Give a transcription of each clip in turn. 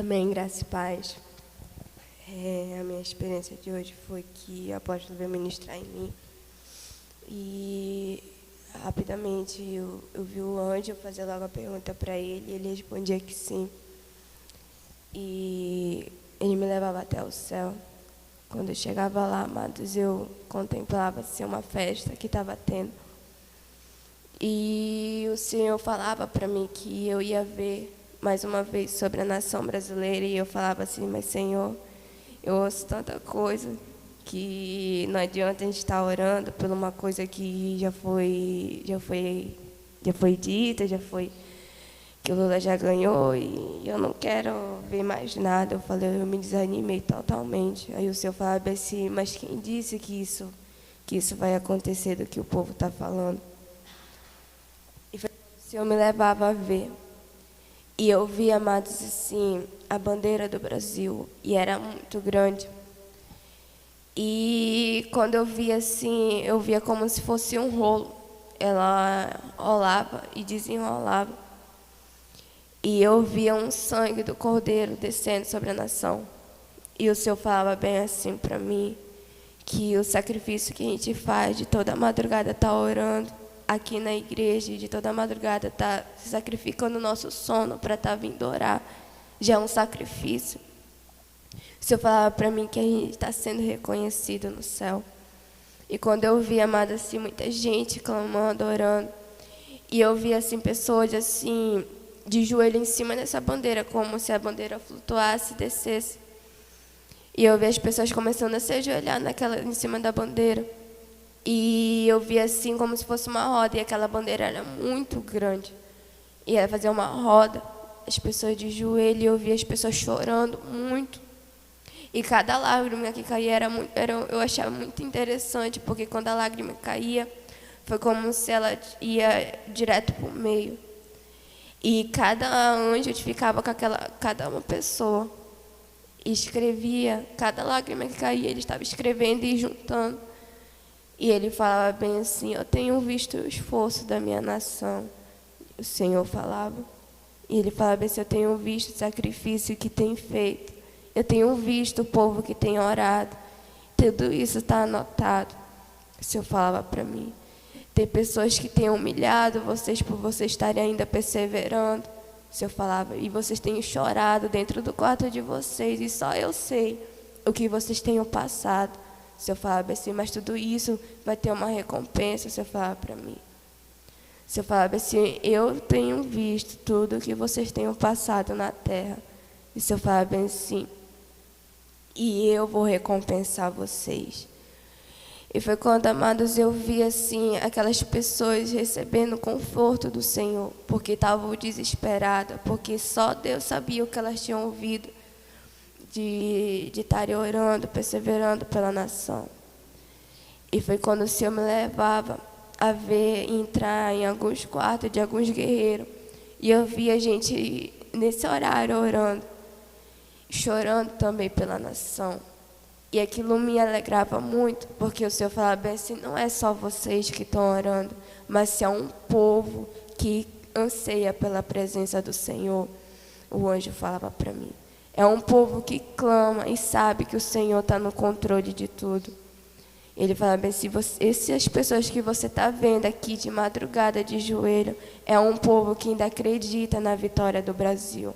Amém, graça e paz. A minha experiência de hoje foi que o apóstolo veio ministrar em mim e rapidamente eu vi o anjo fazer logo a pergunta para ele e ele respondia que sim. E ele me levava até o céu. Quando eu chegava lá, amados, eu contemplava assim, uma festa que estava tendo. E o Senhor falava para mim que eu ia ver mais uma vez sobre a nação brasileira, e eu falava assim, mas Senhor, eu ouço tanta coisa que não adianta a gente estar orando por uma coisa que já foi dita, que o Lula já ganhou, e eu não quero ver mais nada. Eu falei, eu me desanimei totalmente. Aí o Senhor falava assim, mas quem disse que isso vai acontecer do que o povo está falando? E o Senhor me levava a ver. E eu vi, amados, assim, a bandeira do Brasil, e era muito grande. E quando eu via assim, eu via como se fosse um rolo. Ela rolava e desenrolava. E eu via um sangue do Cordeiro descendo sobre a nação. E o Senhor falava bem assim para mim, que o sacrifício que a gente faz de toda madrugada estar orando aqui na igreja, de toda madrugada tá se sacrificando o nosso sono para estar vindo orar, já é um sacrifício. O Senhor falava para mim que a gente está sendo reconhecido no céu. E quando eu vi, amada, assim, muita gente clamando, orando, e eu vi assim pessoas assim de joelho em cima dessa bandeira, como se a bandeira flutuasse e descesse. E eu vi as pessoas começando a se ajoelhar em cima da bandeira. E eu vi assim como se fosse uma roda, e aquela bandeira era muito grande. E ia fazer uma roda, as pessoas de joelho, e eu vi as pessoas chorando muito. E cada lágrima que caía eu achava muito interessante, porque quando a lágrima caía, foi como se ela ia direto para o meio. E cada anjo ficava com cada uma pessoa. E escrevia, cada lágrima que caía, ele estava escrevendo e juntando. E ele falava bem assim, eu tenho visto o esforço da minha nação. O Senhor falava. E ele falava bem assim, eu tenho visto o sacrifício que tem feito. Eu tenho visto o povo que tem orado. Tudo isso está anotado. O Senhor falava para mim. Tem pessoas que têm humilhado vocês por vocês estarem ainda perseverando. O Senhor falava, e vocês têm chorado dentro do quarto de vocês, e só eu sei o que vocês tenham passado. O Senhor falava assim, mas tudo isso vai ter uma recompensa. O Senhor falava para mim. O Senhor falava assim, eu tenho visto tudo que vocês tenham passado na terra. E o Senhor falava bem assim, e eu vou recompensar vocês. E foi quando, amados, eu vi assim aquelas pessoas recebendo conforto do Senhor, porque estavam desesperadas, porque só Deus sabia o que elas tinham ouvido de estarem orando, perseverando pela nação. E foi quando o Senhor me levava a ver, entrar em alguns quartos de alguns guerreiros, e eu via gente nesse horário orando, chorando também pela nação. E aquilo me alegrava muito, porque o Senhor falava bem assim, não é só vocês que estão orando, mas se é um povo que anseia pela presença do Senhor. O anjo falava para mim. É um povo que clama e sabe que o Senhor está no controle de tudo. Ele falava bem assim, essas pessoas que você está vendo aqui de madrugada, de joelho, é um povo que ainda acredita na vitória do Brasil.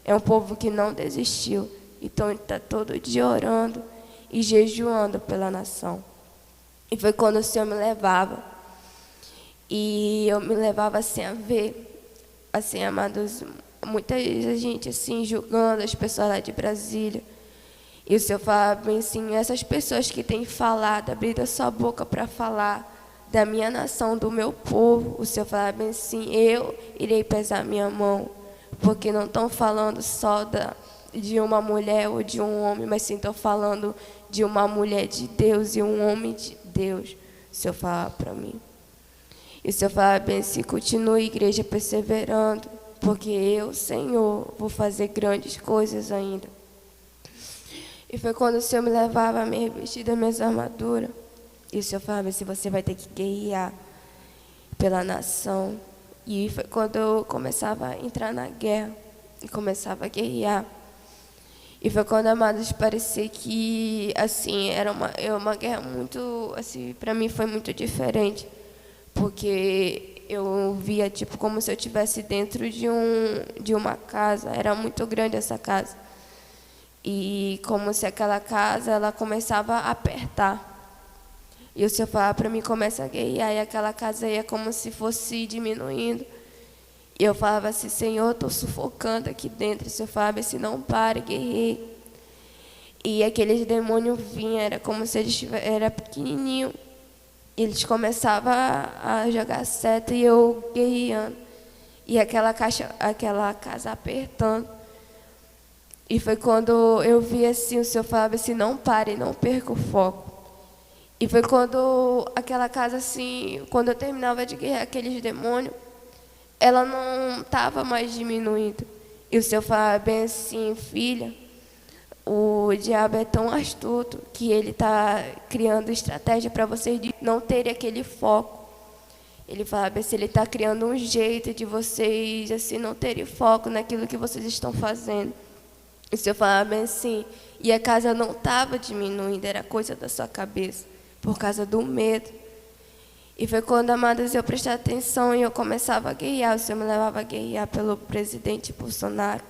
É um povo que não desistiu. Então ele está todo dia orando e jejuando pela nação. E foi quando o Senhor me levava. E eu me levava assim a ver, assim, amados, muita gente assim julgando as pessoas lá de Brasília. E o Senhor falava bem assim, essas pessoas que têm falado, abrido a sua boca para falar da minha nação, do meu povo, o Senhor falava bem assim, eu irei pesar minha mão, porque não estão falando só de uma mulher ou de um homem, mas sim estão falando de uma mulher de Deus e um homem de Deus. O Senhor falava para mim. E o Senhor falava bem assim, continue, igreja, perseverando, porque eu, Senhor, vou fazer grandes coisas ainda. E foi quando o Senhor me levava a me revestir das minhas armaduras. E o Senhor falava assim, você vai ter que guerrear pela nação. E foi quando eu começava a entrar na guerra e começava a guerrear. E foi quando, amados, parecia que, assim, era uma guerra muito, assim, para mim foi muito diferente. Porque eu via, tipo, como se eu estivesse dentro de uma casa. Era muito grande essa casa. E como se aquela casa, ela começava a apertar. E o Senhor falava para mim, começa a guerrear. E aquela casa ia como se fosse diminuindo. E eu falava assim, Senhor, estou sufocando aqui dentro. E o Senhor falava assim, não pare, guerrei. E aqueles demônios vinham, era como se eles era pequenininho. Eles começavam a jogar seta e eu guerreando. E aquela casa apertando. E foi quando eu vi assim, o Senhor falava assim, não pare, não perca o foco. E foi quando aquela casa assim, quando eu terminava de guerrear aqueles demônios, ela não estava mais diminuindo. E o Senhor falava bem assim, filha, o diabo é tão astuto que ele está criando estratégia para vocês de não terem aquele foco. Ele falava assim, ele está criando um jeito de vocês assim não terem foco naquilo que vocês estão fazendo. E o Senhor falava bem assim, e a casa não estava diminuindo, era coisa da sua cabeça, por causa do medo. E foi quando, amados, eu prestei atenção e eu começava a guerrear. O Senhor me levava a guerrear pelo presidente Bolsonaro,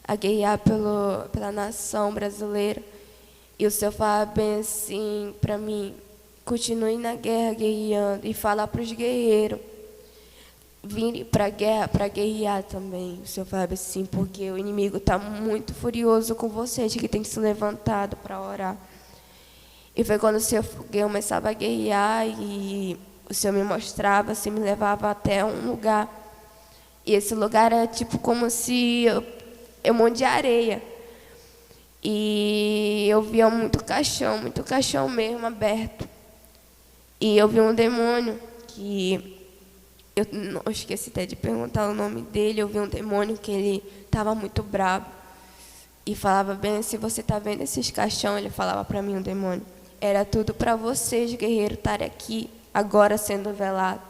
a guerrear pela nação brasileira. E o Senhor falava bem assim para mim, continue na guerra guerreando e falar para os guerreiros virem para a guerra, para guerrear também. O Senhor falava assim, porque o inimigo está muito furioso com vocês, que tem se levantado para orar. E foi quando o Senhor começava a guerrear e o Senhor me mostrava, assim, me levava até um lugar. E esse lugar era tipo como se um monte de areia. E eu via muito caixão mesmo aberto. E eu vi um demônio que eu não esqueci até de perguntar o nome dele. Eu vi um demônio que ele estava muito bravo. E falava bem, se você está vendo esses caixão, ele falava para mim, o demônio, era tudo para vocês, guerreiros, estarem aqui, agora sendo velado.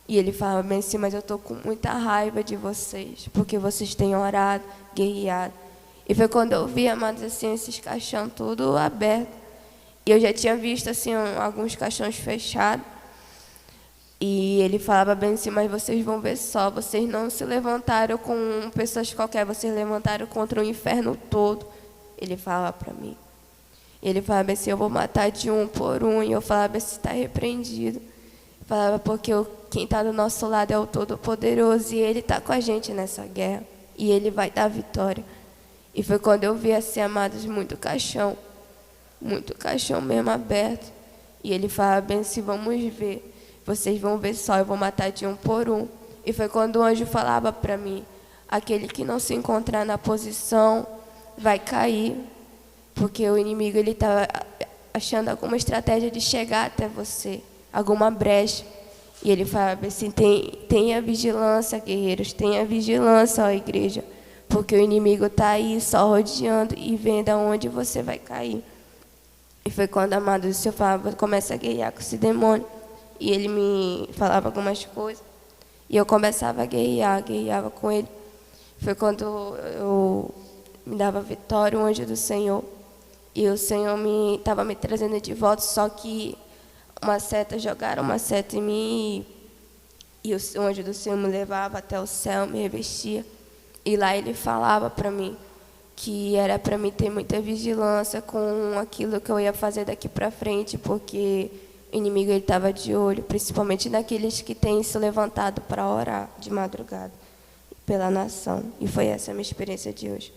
E ele falava bem assim, mas eu estou com muita raiva de vocês, porque vocês têm orado, guerreado. E foi quando eu vi, amados, assim, esses caixão tudo aberto. E eu já tinha visto, assim, alguns caixões fechados. E ele falava bem assim, mas vocês vão ver só, vocês não se levantaram com pessoas qualquer, vocês levantaram contra o inferno todo. Ele falava para mim. Ele falava assim, eu vou matar de um por um. E eu falava assim, está repreendido. Eu falava, porque quem está do nosso lado é o Todo-Poderoso e Ele está com a gente nessa guerra. E Ele vai dar vitória. E foi quando eu vi assim, amados, muito caixão mesmo aberto. E ele falava bem assim, vamos ver. Vocês vão ver só, eu vou matar de um por um. E foi quando o anjo falava para mim, aquele que não se encontrar na posição vai cair, porque o inimigo ele está achando alguma estratégia de chegar até você, alguma brecha. E ele falava assim, tenha vigilância, guerreiros, tenha vigilância, ó igreja, porque o inimigo está aí só rodeando e vendo aonde você vai cair. E foi quando, amado, o Senhor falava, começa a guerrear com esse demônio. E ele me falava algumas coisas. E eu começava a guerreava com ele. Foi quando eu me dava vitória, o anjo do Senhor. E o Senhor estava me trazendo de volta, só que jogaram uma seta em mim. E o anjo do Senhor me levava até o céu, me revestia. E lá ele falava para mim que era para mim ter muita vigilância com aquilo que eu ia fazer daqui para frente, porque o inimigo estava de olho, principalmente naqueles que têm se levantado para orar de madrugada pela nação. E foi essa a minha experiência de hoje.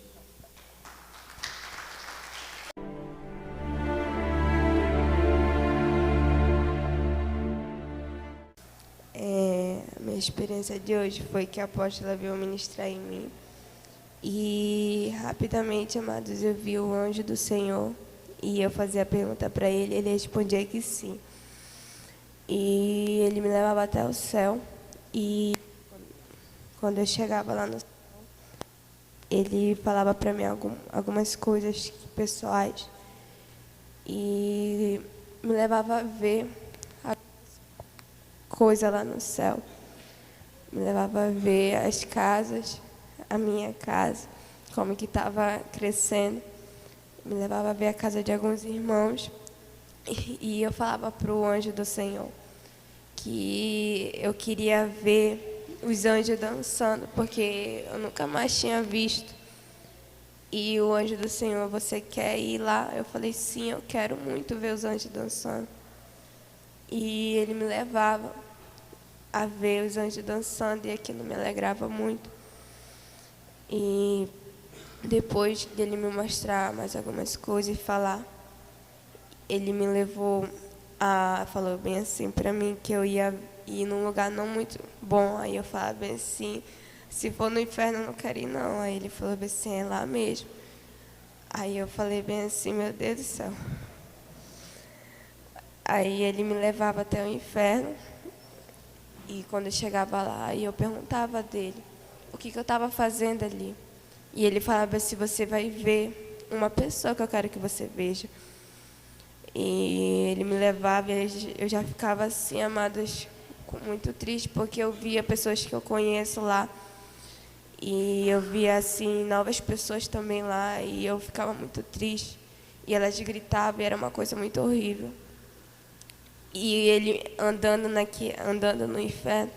A minha experiência de hoje foi que a apóstola veio ministrar em mim. E rapidamente, amados, eu vi o anjo do Senhor e eu fazia a pergunta para ele respondia que sim. E ele me levava até o céu e quando eu chegava lá no céu, ele falava para mim algumas coisas pessoais e me levava a ver a coisa lá no céu. Me levava a ver as casas, a minha casa, como que estava crescendo. Me levava a ver a casa de alguns irmãos. E eu falava para o anjo do Senhor que eu queria ver os anjos dançando, porque eu nunca mais tinha visto. E o anjo do Senhor, você quer ir lá? Eu falei, sim, eu quero muito ver os anjos dançando. E ele me levava a ver os anjos dançando, e aquilo me alegrava muito. E depois dele me mostrar mais algumas coisas e falar, ele me levou falou bem assim para mim que eu ia ir num lugar não muito bom. Aí eu falava bem assim, se for no inferno eu não quero ir não. Aí ele falou bem assim, é lá mesmo. Aí eu falei bem assim, meu Deus do céu. Aí ele me levava até o inferno, e quando eu chegava lá, eu perguntava dele o que eu estava fazendo ali. E ele falava assim, você vai ver uma pessoa que eu quero que você veja. E ele me levava e eu já ficava assim, amados, muito triste, porque eu via pessoas que eu conheço lá. E eu via assim novas pessoas também lá, e eu ficava muito triste. E elas gritavam, e era uma coisa muito horrível. E ele andando no inferno,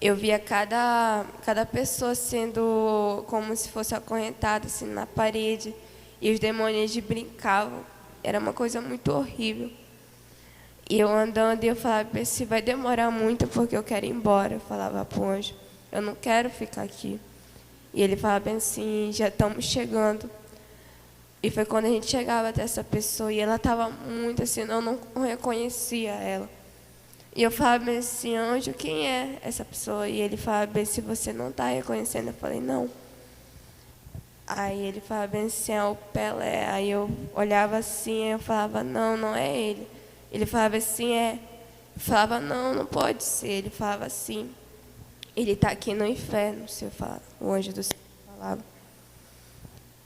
eu via cada pessoa sendo como se fosse acorrentada assim, na parede. E os demônios brincavam. Era uma coisa muito horrível. E eu andando, e eu falava, se vai demorar muito, porque eu quero ir embora. Eu falava para o anjo, eu não quero ficar aqui. E ele falava assim, já estamos chegando. E foi quando a gente chegava até essa pessoa, e ela estava muito assim, eu não reconhecia ela. E eu falava assim, anjo, quem é essa pessoa? E ele falava, se você não está reconhecendo. Eu falei, não. Aí ele falava bem assim, é o Pelé. Aí eu olhava assim, eu falava, não, não é ele. Ele falava assim, é. Eu falava, não, não pode ser. Ele falava assim, ele está aqui no inferno, o anjo do Senhor falava.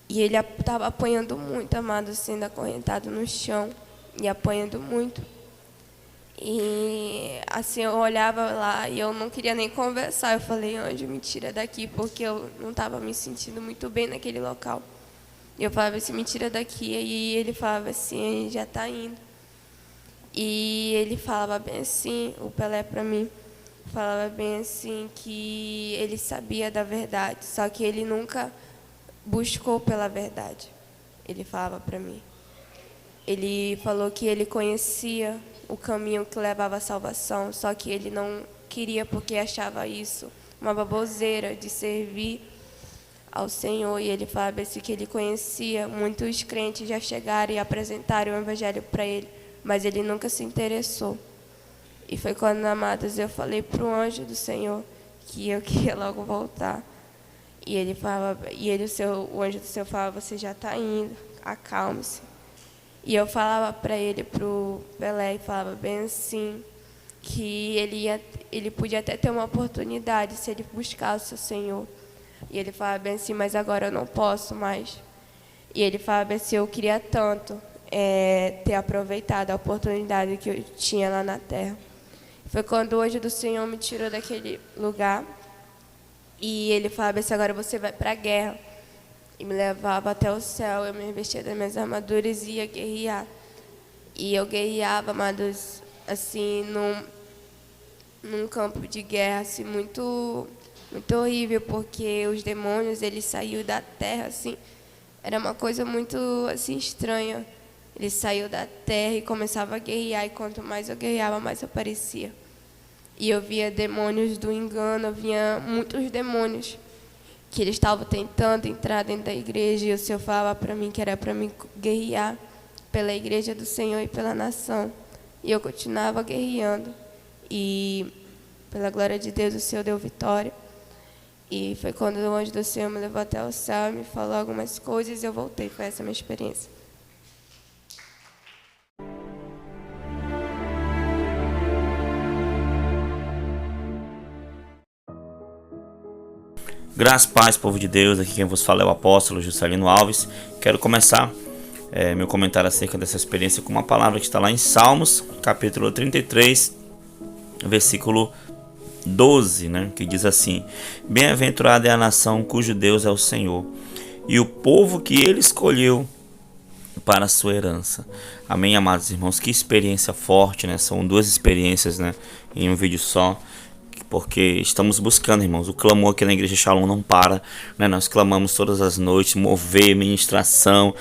E ele estava apanhando muito, amado, sendo acorrentado no chão, e apanhando muito. E assim, eu olhava lá e eu não queria nem conversar. Eu falei, anjo, me tira daqui, porque eu não estava me sentindo muito bem naquele local. E eu falava assim, me tira daqui. E ele falava assim, a gente já está indo. E ele falava bem assim, o Pelé para mim, falava bem assim que ele sabia da verdade, só que ele nunca buscou pela verdade. Ele falava para mim. Ele falou que ele conhecia o caminho que levava à salvação, só que ele não queria, porque achava isso uma baboseira de servir ao Senhor. E ele falava assim que ele conhecia, muitos crentes já chegaram e apresentaram o evangelho para ele, mas ele nunca se interessou. E foi quando, amados, eu falei para o anjo do Senhor que eu queria logo voltar. E ele falava, o anjo do Senhor falava, você já está indo, acalme-se. E eu falava para ele, para o Pelé, e falava bem assim, que ele podia até ter uma oportunidade se ele buscasse o Senhor. E ele falava bem assim, mas agora eu não posso mais. E ele falava bem assim, eu queria tanto ter aproveitado a oportunidade que eu tinha lá na terra. Foi quando o anjo do Senhor me tirou daquele lugar. E ele falava assim, agora você vai para a guerra. E me levava até o céu, eu me vestia das minhas armaduras e ia guerrear. E eu guerreava, amados, assim, num campo de guerra, assim, muito, muito horrível, porque os demônios, eles saíram da terra, assim, era uma coisa muito, assim, estranha. Ele saiu da terra e começava a guerrear, e quanto mais eu guerreava, mais aparecia. E eu via demônios do engano, eu via muitos demônios que eles estavam tentando entrar dentro da igreja, e o Senhor falava para mim que era para mim guerrear pela igreja do Senhor e pela nação. E eu continuava guerreando. E, pela glória de Deus, o Senhor deu vitória. E foi quando o anjo do Senhor me levou até o céu e me falou algumas coisas, e eu voltei. Foi essa a minha experiência. Graças, paz, povo de Deus, aqui quem vos fala é o apóstolo Juscelino Alves. Quero começar meu comentário acerca dessa experiência com uma palavra que está lá em Salmos, capítulo 33, versículo 12, que diz assim: Bem-aventurada é a nação cujo Deus é o Senhor, e o povo que ele escolheu para a sua herança. Amém, amados irmãos? Que experiência forte, né? São duas experiências, né, em um vídeo só, porque estamos buscando, irmãos. O clamor aqui na Igreja Shalom não para, né? Nós clamamos todas as noites, mover, ministração,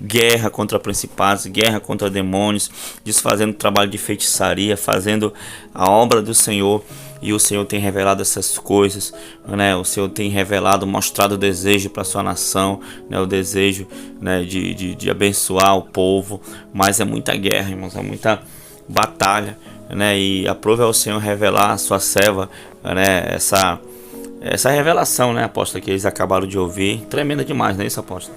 guerra contra principados, guerra contra demônios, desfazendo trabalho de feitiçaria, fazendo a obra do Senhor. E o Senhor tem revelado essas coisas, né? O Senhor tem revelado, mostrado o desejo para a sua nação, né? O desejo, né, de abençoar o povo. Mas é muita guerra, irmãos, é muita batalha, né? E aprove ao Senhor revelar a sua serva, né? Essa revelação, né, apóstolo, que eles acabaram de ouvir. Tremenda demais, não é isso, apóstolo?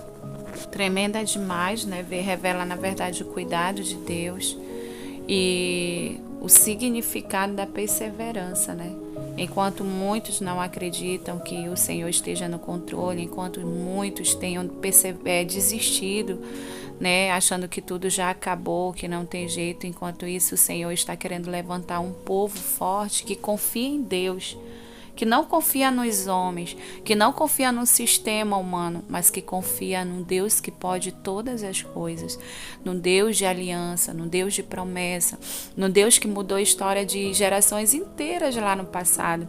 Tremenda demais, né? Revela, na verdade, o cuidado de Deus e o significado da perseverança, né? Enquanto muitos não acreditam que o Senhor esteja no controle, enquanto muitos tenham desistido, né, achando que tudo já acabou, que não tem jeito, enquanto isso o Senhor está querendo levantar um povo forte que confia em Deus, que não confia nos homens, que não confia no sistema humano, mas que confia num Deus que pode todas as coisas, num Deus de aliança, num Deus de promessa, num Deus que mudou a história de gerações inteiras lá no passado,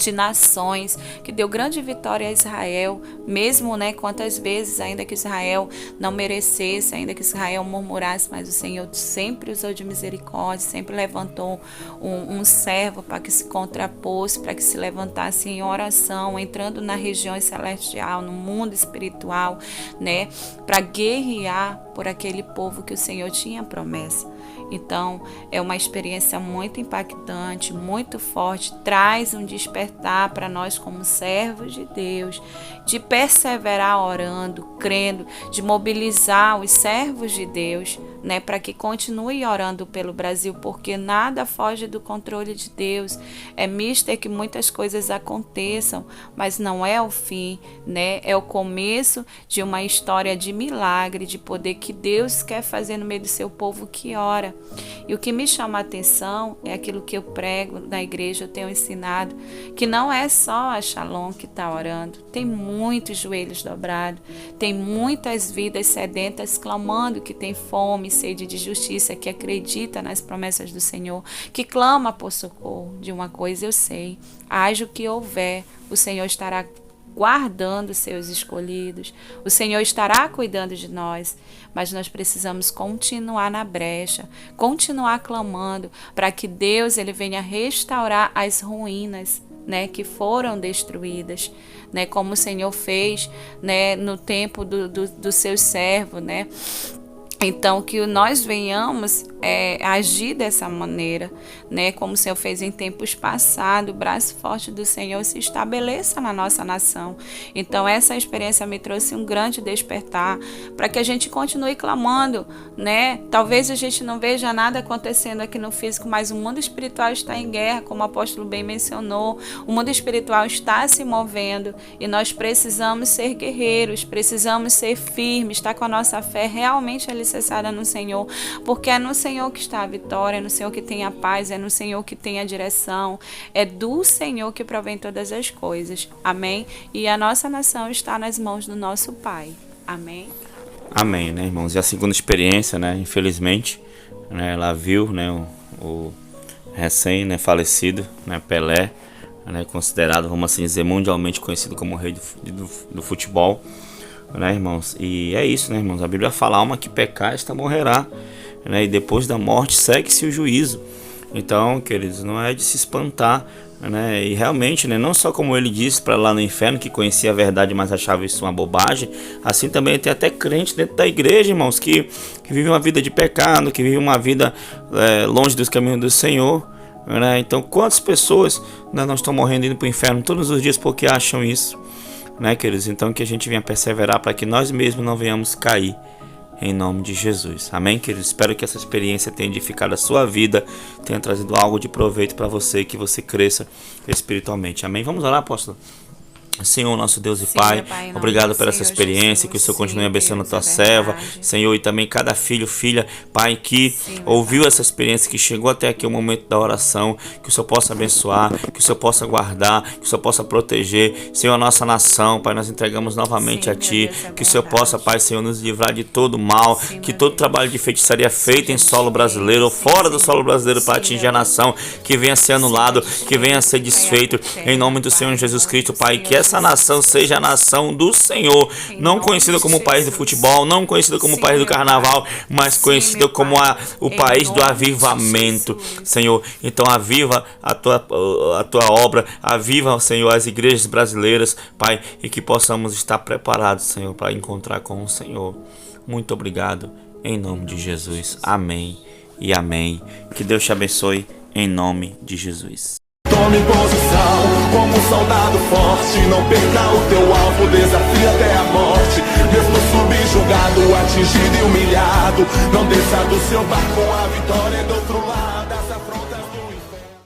de nações, que deu grande vitória a Israel, mesmo, né, quantas vezes, ainda que Israel não merecesse, ainda que Israel murmurasse, mas o Senhor sempre usou de misericórdia, sempre levantou um servo para que se contrapôs, para que se levantasse em oração, entrando na região celestial, no mundo espiritual, né, para guerrear por aquele povo que o Senhor tinha promessa. Então, é uma experiência muito impactante, muito forte, traz um despertar para nós como servos de Deus, de perseverar orando, crendo, de mobilizar os servos de Deus, né, para que continue orando pelo Brasil, porque nada foge do controle de Deus. É mister que muitas coisas aconteçam, mas não é o fim, né? É o começo de uma história de milagre, de poder que Deus quer fazer no meio do seu povo que ora. E o que me chama a atenção é aquilo que eu prego na igreja, eu tenho ensinado, que não é só a Shalom que está orando, tem muitos joelhos dobrados, tem muitas vidas sedentas clamando, que tem fome, sede de justiça, que acredita nas promessas do Senhor, que clama por socorro. De uma coisa eu sei, haja o que houver, o Senhor estará guardando seus escolhidos, o Senhor estará cuidando de nós, mas nós precisamos continuar na brecha, continuar clamando para que Deus ele venha restaurar as ruínas, né, que foram destruídas, né, como o Senhor fez, né, no tempo do seu servo, né. Então, que nós venhamos agir dessa maneira, né? Como o Senhor fez em tempos passados, o braço forte do Senhor se estabeleça na nossa nação. Então, essa experiência me trouxe um grande despertar para que a gente continue clamando, né? Talvez a gente não veja nada acontecendo aqui no físico, mas o mundo espiritual está em guerra, como o apóstolo bem mencionou. O mundo espiritual está se movendo e nós precisamos ser guerreiros, precisamos ser firmes, estar com a nossa fé realmente alicerçada no Senhor, porque é no Senhor que está a vitória, é no Senhor que tem a paz, é no Senhor que tem a direção, é do Senhor que provém todas as coisas, amém? E a nossa nação está nas mãos do nosso Pai, amém? Amém, né, irmãos? E a segunda experiência, né, infelizmente, né, ela viu, né, o recém, né, falecido, né, Pelé, né, considerado, vamos assim dizer, mundialmente conhecido como o rei do futebol, né, irmãos? E é isso, né, irmãos? A Bíblia fala: alma que pecar, esta morrerá, né? E depois da morte segue-se o juízo. Então, queridos, não é de se espantar, né? E realmente, né, não só como ele disse para lá no inferno, que conhecia a verdade, mas achava isso uma bobagem, assim também tem até crente dentro da igreja, irmãos, que vive uma vida de pecado, que vive uma vida longe dos caminhos do Senhor, né? Então, quantas pessoas, né, não estão morrendo indo para o inferno todos os dias porque acham isso, né, queridos? Então, que a gente venha perseverar para que nós mesmos não venhamos cair, em nome de Jesus, amém, queridos? Espero que essa experiência tenha edificado a sua vida, tenha trazido algo de proveito para você, que você cresça espiritualmente, amém? Vamos orar, apóstolo? Senhor, nosso Deus e Sim, Pai, meu Pai, em nome obrigado do por essa Senhor experiência, Jesus. que o Senhor continue Sim, abençoando a Deus, tua é serva, verdade. Senhor, e também cada filho, filha, Pai, que Sim, meu ouviu Pai. essa experiência, que chegou até aqui o momento da oração, que o Senhor possa abençoar, que o Senhor possa guardar, que o Senhor possa proteger, Senhor, a nossa nação, Pai, nós entregamos novamente Sim, a meu Ti, Deus, é que o Senhor possa, verdade. Pai, Senhor, nos livrar de todo mal, Sim, que meu todo Deus. trabalho de feitiçaria feito em Seja solo brasileiro ou desfeito, fora sim, do solo Senhor. brasileiro para Sim, atingir meu a Deus. nação, que venha ser Seja anulado, que venha ser desfeito, caia desfeito, por em terra, nome do Senhor Pai, em Jesus nome Cristo, do Pai, que Senhor essa nação Jesus seja a Cristo. nação do Senhor, Em não nome conhecida de como o país do Jesus. futebol, não conhecida como o Sim, país do meu Pai. carnaval, mas Sim, conhecida meu como Pai. o Em país do nome de avivamento, Jesus. Senhor. Então aviva a tua obra, aviva, Senhor, as igrejas brasileiras, Pai, e que possamos estar preparados, Senhor, para encontrar com o Senhor. Muito obrigado, em nome de Jesus. Amém e amém. Que Deus te abençoe, em nome de Jesus. Tome posição como um soldado forte. Não perca o teu alvo, desafia até a morte. Mesmo subjugado, atingido e humilhado, não desça do seu barco, a vitória é do outro lado.